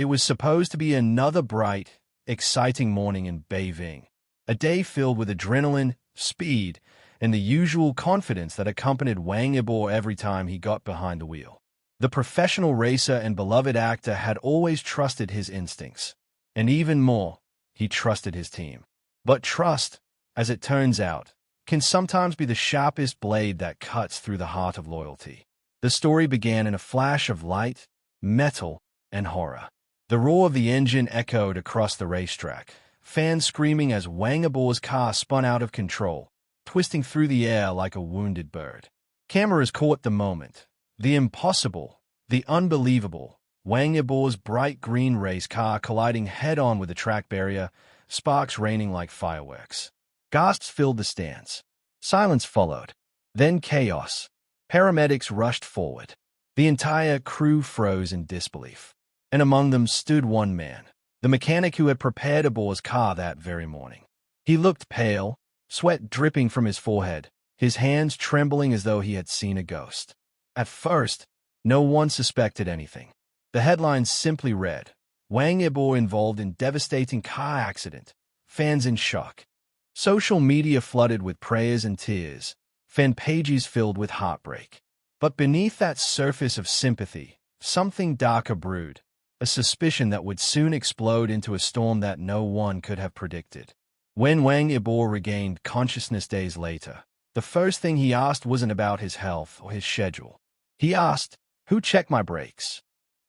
It was supposed to be another bright, exciting morning in Beijing, a day filled with adrenaline, speed, and the usual confidence that accompanied Wang Yibo every time he got behind the wheel. The professional racer and beloved actor had always trusted his instincts, and even more, he trusted his team. But trust, as it turns out, can sometimes be the sharpest blade that cuts through the heart of loyalty. The story began in a flash of light, metal, and horror. The roar of the engine echoed across the racetrack, fans screaming as Wang Yibo's car spun out of control, twisting through the air like a wounded bird. Cameras caught the moment. The impossible, the unbelievable, Wang Yibo's bright green race car colliding head-on with the track barrier, sparks raining like fireworks. Gasps filled the stands. Silence followed. Then chaos. Paramedics rushed forward. The entire crew froze in disbelief. And among them stood one man, the mechanic who had prepared Yibo's car that very morning. He looked pale, sweat dripping from his forehead, his hands trembling as though he had seen a ghost. At first, no one suspected anything. The headlines simply read, Wang Yibo involved in devastating car accident, fans in shock. Social media flooded with prayers and tears, fan pages filled with heartbreak. But beneath that surface of sympathy, something darker brewed, a suspicion that would soon explode into a storm that no one could have predicted. When Wang Yibo regained consciousness days later, the first thing he asked wasn't about his health or his schedule. He asked, "Who checked my brakes?"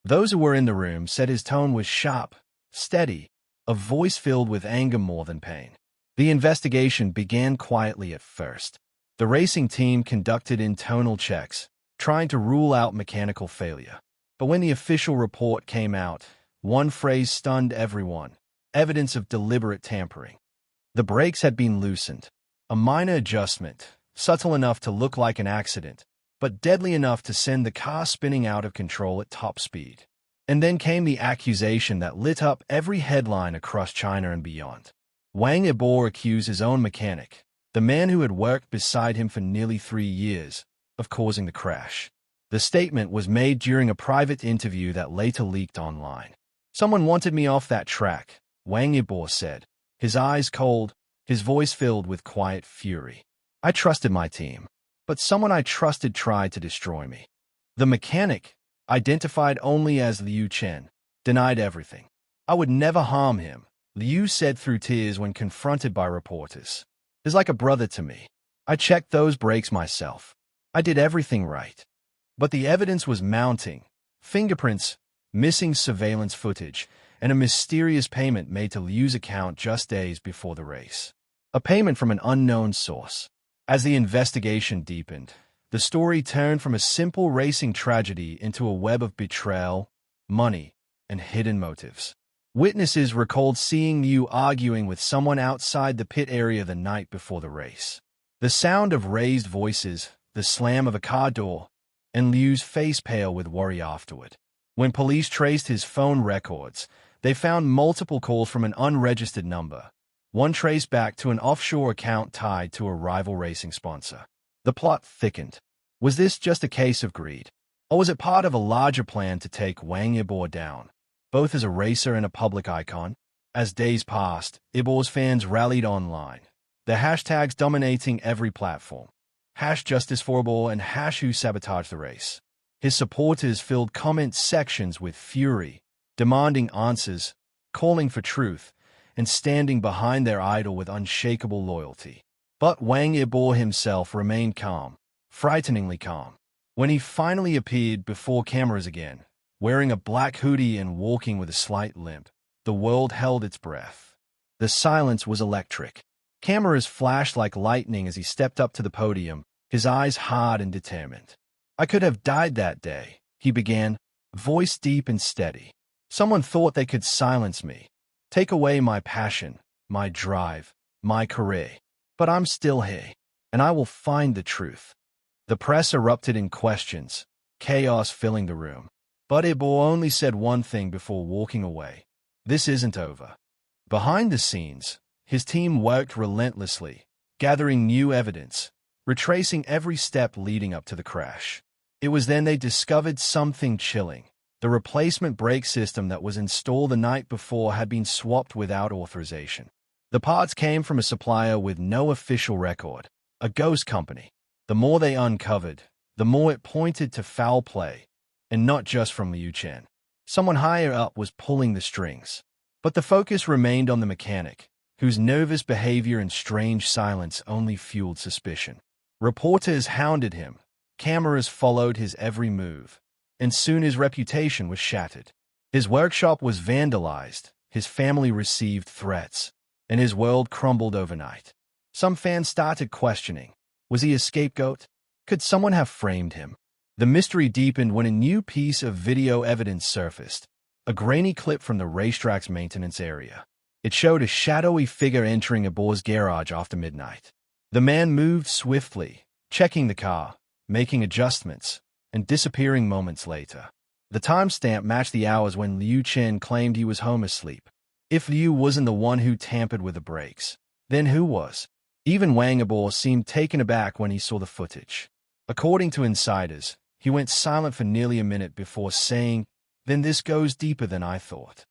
Those who were in the room said his tone was sharp, steady, a voice filled with anger more than pain. The investigation began quietly at first. The racing team conducted internal checks, trying to rule out mechanical failure. But when the official report came out, one phrase stunned everyone: evidence of deliberate tampering. The brakes had been loosened. A minor adjustment, subtle enough to look like an accident, but deadly enough to send the car spinning out of control at top speed. And then came the accusation that lit up every headline across China and beyond. Wang Yibo accused his own mechanic, the man who had worked beside him for nearly 3 years, of causing the crash. The statement was made during a private interview that later leaked online. "Someone wanted me off that track," Wang Yibo said, his eyes cold, his voice filled with quiet fury. "I trusted my team, but someone I trusted tried to destroy me." The mechanic, identified only as Liu Chen, denied everything. "I would never harm him," Liu said through tears when confronted by reporters. "He's like a brother to me. I checked those brakes myself. I did everything right." But the evidence was mounting: fingerprints, missing surveillance footage, and a mysterious payment made to Liu's account just days before the race. A payment from an unknown source. As the investigation deepened, the story turned from a simple racing tragedy into a web of betrayal, money, and hidden motives. Witnesses recalled seeing Liu arguing with someone outside the pit area the night before the race. The sound of raised voices, the slam of a car door, and Liu's face pale with worry afterward. When police traced his phone records, they found multiple calls from an unregistered number, one traced back to an offshore account tied to a rival racing sponsor. The plot thickened. Was this just a case of greed? Or was it part of a larger plan to take Wang Yibo down, both as a racer and a public icon? As days passed, Yibo's fans rallied online, the hashtags dominating every platform. #JusticeForYibo and #WhoSabotagedTheRace. His supporters filled comment sections with fury, demanding answers, calling for truth, and standing behind their idol with unshakable loyalty. But Wang Yibo himself remained calm, frighteningly calm. When he finally appeared before cameras again, wearing a black hoodie and walking with a slight limp, the world held its breath. The silence was electric. Cameras flashed like lightning as he stepped up to the podium, his eyes hard and determined. "I could have died that day," he began, voice deep and steady. "Someone thought they could silence me, take away my passion, my drive, my career. But I'm still here, and I will find the truth." The press erupted in questions, chaos filling the room. But Yibo only said one thing before walking away: "This isn't over." Behind the scenes, his team worked relentlessly, gathering new evidence, retracing every step leading up to the crash. It was then they discovered something chilling. The replacement brake system that was installed the night before had been swapped without authorization. The parts came from a supplier with no official record, a ghost company. The more they uncovered, the more it pointed to foul play, and not just from Liu Chen. Someone higher up was pulling the strings. But the focus remained on the mechanic, whose nervous behavior and strange silence only fueled suspicion. Reporters hounded him, cameras followed his every move, and soon his reputation was shattered. His workshop was vandalized, his family received threats, and his world crumbled overnight. Some fans started questioning, was he a scapegoat? Could someone have framed him? The mystery deepened when a new piece of video evidence surfaced, a grainy clip from the racetrack's maintenance area. It showed a shadowy figure entering Yibo's garage after midnight. The man moved swiftly, checking the car, making adjustments, and disappearing moments later. The timestamp matched the hours when Liu Chen claimed he was home asleep. If Liu wasn't the one who tampered with the brakes, then who was? Even Wang Yibo seemed taken aback when he saw the footage. According to insiders, he went silent for nearly a minute before saying, "Then this goes deeper than I thought."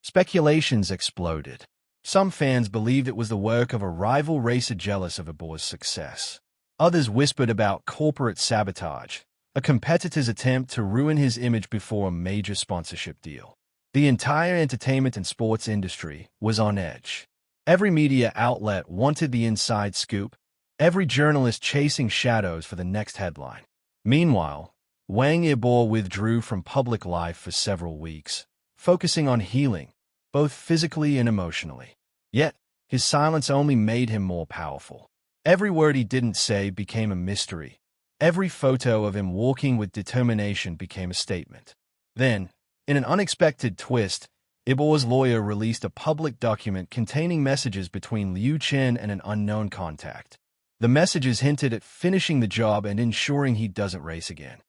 Speculations exploded. Some fans believed it was the work of a rival racer jealous of Yibo's success. Others whispered about corporate sabotage, a competitor's attempt to ruin his image before a major sponsorship deal. The entire entertainment and sports industry was on edge. Every media outlet wanted the inside scoop, every journalist chasing shadows for the next headline. Meanwhile, Wang Yibo withdrew from public life for several weeks, focusing on healing, both physically and emotionally. Yet, his silence only made him more powerful. Every word he didn't say became a mystery. Every photo of him walking with determination became a statement. Then, in an unexpected twist, Yibo's lawyer released a public document containing messages between Liu Chen and an unknown contact. The messages hinted at finishing the job and ensuring he doesn't race again.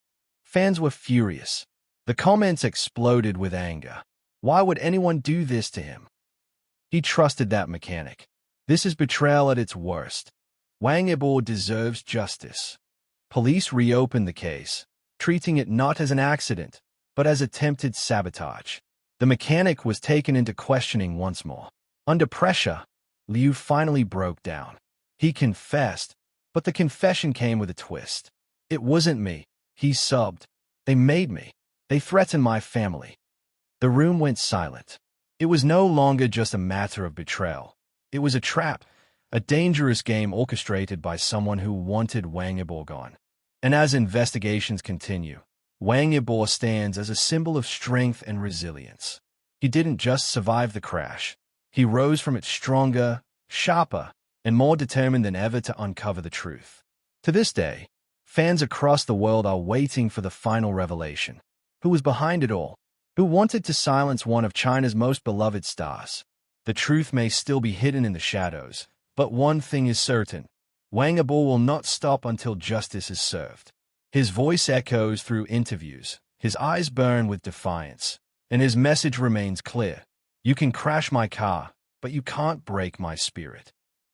Fans were furious. The comments exploded with anger. Why would anyone do this to him? He trusted that mechanic. This is betrayal at its worst. Wang Yibo deserves justice. Police reopened the case, treating it not as an accident, but as attempted sabotage. The mechanic was taken into questioning once more. Under pressure, Liu finally broke down. He confessed, but the confession came with a twist. "It wasn't me," he sobbed. "They made me. They threatened my family." The room went silent. It was no longer just a matter of betrayal. It was a trap, a dangerous game orchestrated by someone who wanted Wang Yibo gone. And as investigations continue, Wang Yibo stands as a symbol of strength and resilience. He didn't just survive the crash. He rose from it stronger, sharper, and more determined than ever to uncover the truth. To this day, fans across the world are waiting for the final revelation. Who was behind it all? Who wanted to silence one of China's most beloved stars? The truth may still be hidden in the shadows, but one thing is certain. Wang Yibo will not stop until justice is served. His voice echoes through interviews, his eyes burn with defiance, and his message remains clear. You can crash my car, but you can't break my spirit.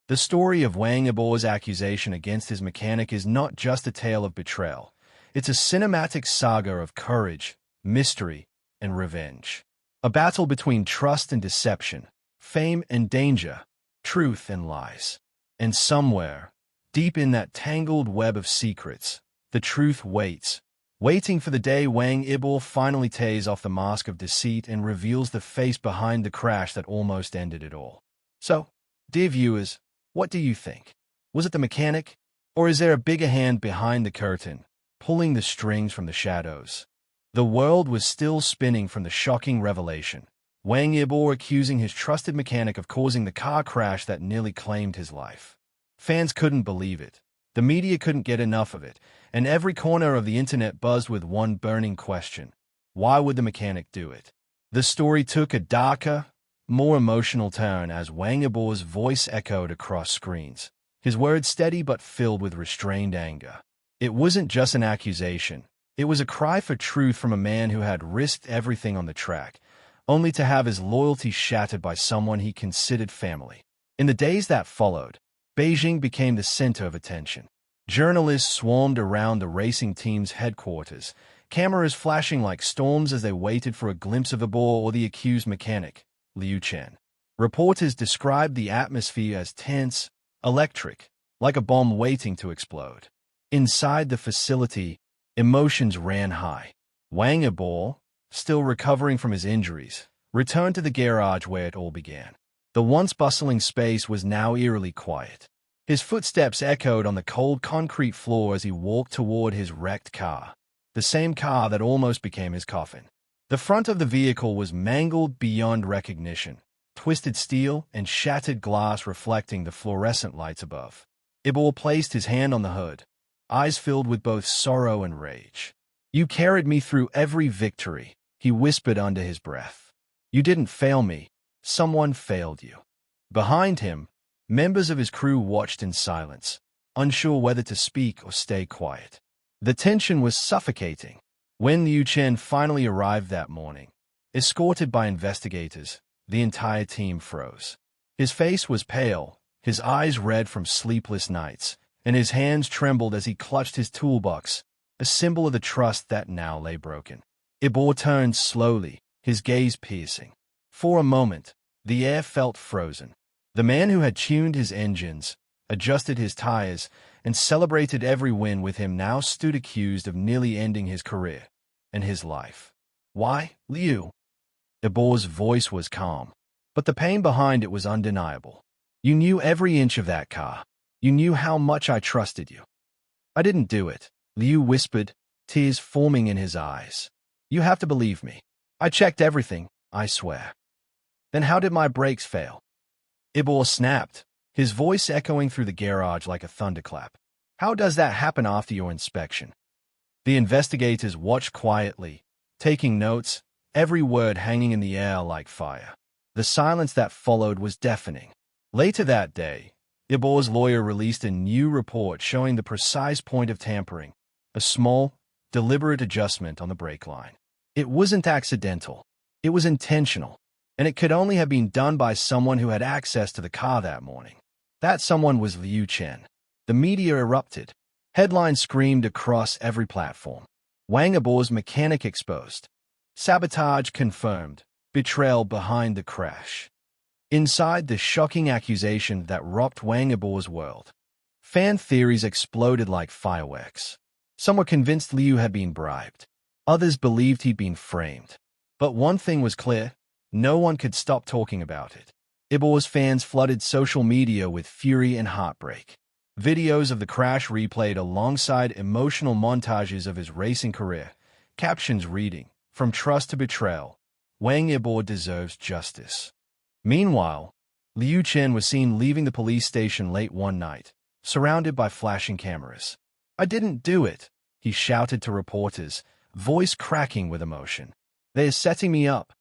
The story of Wang Yibo's accusation against his mechanic is not just a tale of betrayal. It's a cinematic saga of courage, mystery, and revenge. A battle between trust and deception, fame and danger, truth and lies. And somewhere, deep in that tangled web of secrets, the truth waits, waiting for the day Wang Yibo finally takes off the mask of deceit and reveals the face behind the crash that almost ended it all. So, dear viewers, what do you think? Was it the mechanic? Or is there a bigger hand behind the curtain, pulling the strings from the shadows? The world was still spinning from the shocking revelation. Wang Yibo accusing his trusted mechanic of causing the car crash that nearly claimed his life. Fans couldn't believe it. The media couldn't get enough of it, and every corner of the internet buzzed with one burning question. Why would the mechanic do it? The story took a darker, more emotional turn as Wang Yibo's voice echoed across screens, his words steady but filled with restrained anger. It wasn't just an accusation. It was a cry for truth from a man who had risked everything on the track, only to have his loyalty shattered by someone he considered family. In the days that followed, Beijing became the center of attention. Journalists swarmed around the racing team's headquarters, cameras flashing like storms as they waited for a glimpse of Yibo or the accused mechanic, Chen. Reporters described the atmosphere as tense, electric, like a bomb waiting to explode. Inside the facility, emotions ran high. Wang Yibo, still recovering from his injuries, returned to the garage where it all began. The once bustling space was now eerily quiet. His footsteps echoed on the cold concrete floor as he walked toward his wrecked car, the same car that almost became his coffin. The front of the vehicle was mangled beyond recognition, twisted steel and shattered glass reflecting the fluorescent lights above. Yibo placed his hand on the hood, eyes filled with both sorrow and rage. "You carried me through every victory," he whispered under his breath. "You didn't fail me. Someone failed you." Behind him, members of his crew watched in silence, unsure whether to speak or stay quiet. The tension was suffocating. When Chen finally arrived that morning, escorted by investigators, the entire team froze. His face was pale, his eyes red from sleepless nights, and his hands trembled as he clutched his toolbox, a symbol of the trust that now lay broken. Yibo turned slowly, his gaze piercing. For a moment, the air felt frozen. The man who had tuned his engines, adjusted his tires, and celebrated every win with him now stood accused of nearly ending his career and his life. "Why, Liu?" Yibo's voice was calm, but the pain behind it was undeniable. "You knew every inch of that car. You knew how much I trusted you." "I didn't do it," Liu whispered, tears forming in his eyes. "You have to believe me. I checked everything, I swear." "Then how did my brakes fail?" Yibo snapped, his voice echoing through the garage like a thunderclap. "How does that happen after your inspection?" The investigators watched quietly, taking notes, every word hanging in the air like fire. The silence that followed was deafening. Later that day, Yibo's lawyer released a new report showing the precise point of tampering, a small, deliberate adjustment on the brake line. It wasn't accidental. It was intentional, and it could only have been done by someone who had access to the car that morning. That someone was Chen. The media erupted. Headlines screamed across every platform. Wang Yibo's mechanic exposed. Sabotage confirmed. Betrayal behind the crash. Inside the shocking accusation that rocked Wang Yibo's world, fan theories exploded like fireworks. Some were convinced Liu had been bribed. Others believed he'd been framed. But one thing was clear. No one could stop talking about it. Yibo's fans flooded social media with fury and heartbreak. Videos of the crash replayed alongside emotional montages of his racing career, captions reading, "From trust to betrayal, Wang Yibo deserves justice." Meanwhile, Chen was seen leaving the police station late one night, surrounded by flashing cameras. "I didn't do it," he shouted to reporters, voice cracking with emotion. "They're setting me up."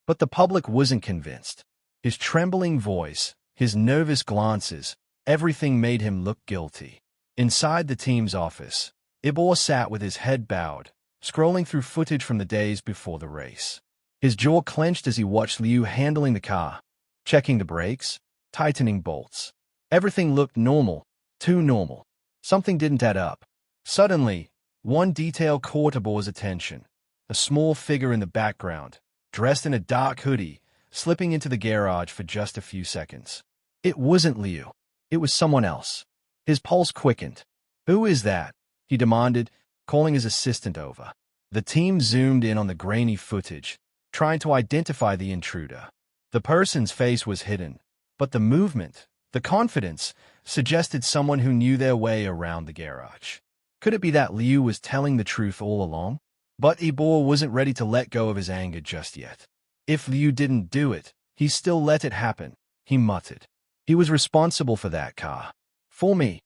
But the public wasn't convinced. His trembling voice, his nervous glances, everything made him look guilty. Inside the team's office, Yibo sat with his head bowed, scrolling through footage from the days before the race. His jaw clenched as he watched Liu handling the car, checking the brakes, tightening bolts. Everything looked normal, too normal. Something didn't add up. Suddenly, one detail caught Yibo's attention. A small figure in the background, dressed in a dark hoodie, slipping into the garage for just a few seconds. It wasn't Liu. It was someone else. His pulse quickened. "Who is that?" he demanded, calling his assistant over. The team zoomed in on the grainy footage, trying to identify the intruder. The person's face was hidden, but the movement, the confidence, suggested someone who knew their way around the garage. Could it be that Liu was telling the truth all along? But Yibo wasn't ready to let go of his anger just yet. If Liu didn't do it, he still let it happen, he muttered. He was responsible for that car. For me.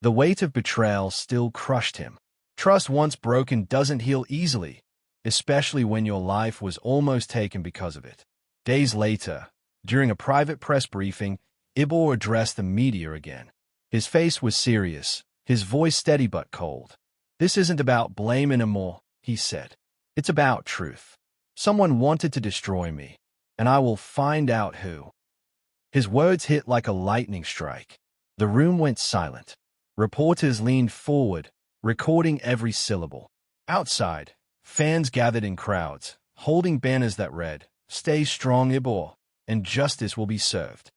The weight of betrayal still crushed him. Trust once broken doesn't heal easily, especially when your life was almost taken because of it. Days later, during a private press briefing, Yibo addressed the media again. His face was serious, his voice steady but cold. "This isn't about blame anymore," he said. "It's about truth. Someone wanted to destroy me, and I will find out who." His words hit like a lightning strike. The room went silent. Reporters leaned forward, recording every syllable. Outside, Fans gathered in crowds, holding banners that read, "Stay strong, Yibo, and justice will be served."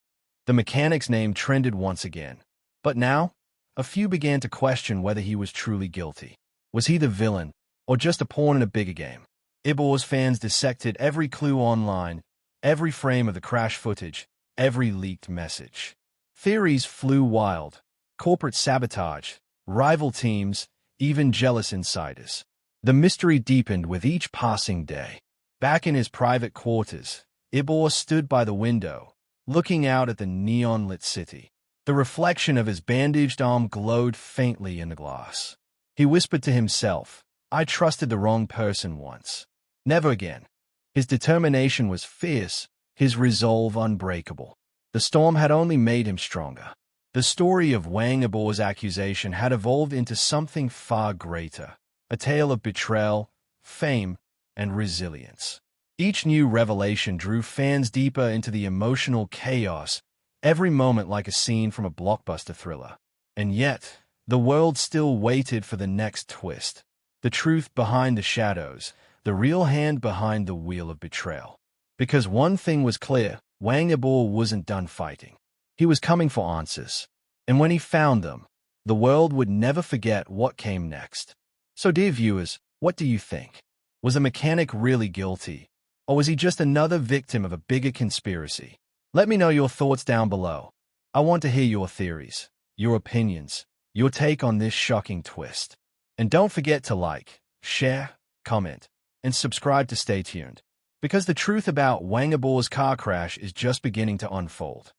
The mechanic's name trended once again. But now, a few began to question whether he was truly guilty. Was he the villain, or just a pawn in a bigger game? Yibo's fans dissected every clue online, every frame of the crash footage, every leaked message. Theories flew wild. Corporate sabotage, rival teams, even jealous insiders. The mystery deepened with each passing day. Back in his private quarters, Yibo stood by the window, looking out at the neon-lit city. The reflection of his bandaged arm glowed faintly in the glass. He whispered to himself, "I trusted the wrong person once. Never again." His determination was fierce, his resolve unbreakable. The storm had only made him stronger. The story of Wang Yibo's accusation had evolved into something far greater, a tale of betrayal, fame, and resilience. Each new revelation drew fans deeper into the emotional chaos, every moment like a scene from a blockbuster thriller. And yet, the world still waited for the next twist. The truth behind the shadows, the real hand behind the wheel of betrayal. Because one thing was clear, Wang Yibo wasn't done fighting. He was coming for answers. And when he found them, the world would never forget what came next. So dear viewers, what do you think? Was the mechanic really guilty? Or was he just another victim of a bigger conspiracy? Let me know your thoughts down below. I want to hear your theories, your opinions, your take on this shocking twist. And don't forget to like, share, comment, and subscribe to stay tuned. Because the truth about Wang Yibo's car crash is just beginning to unfold.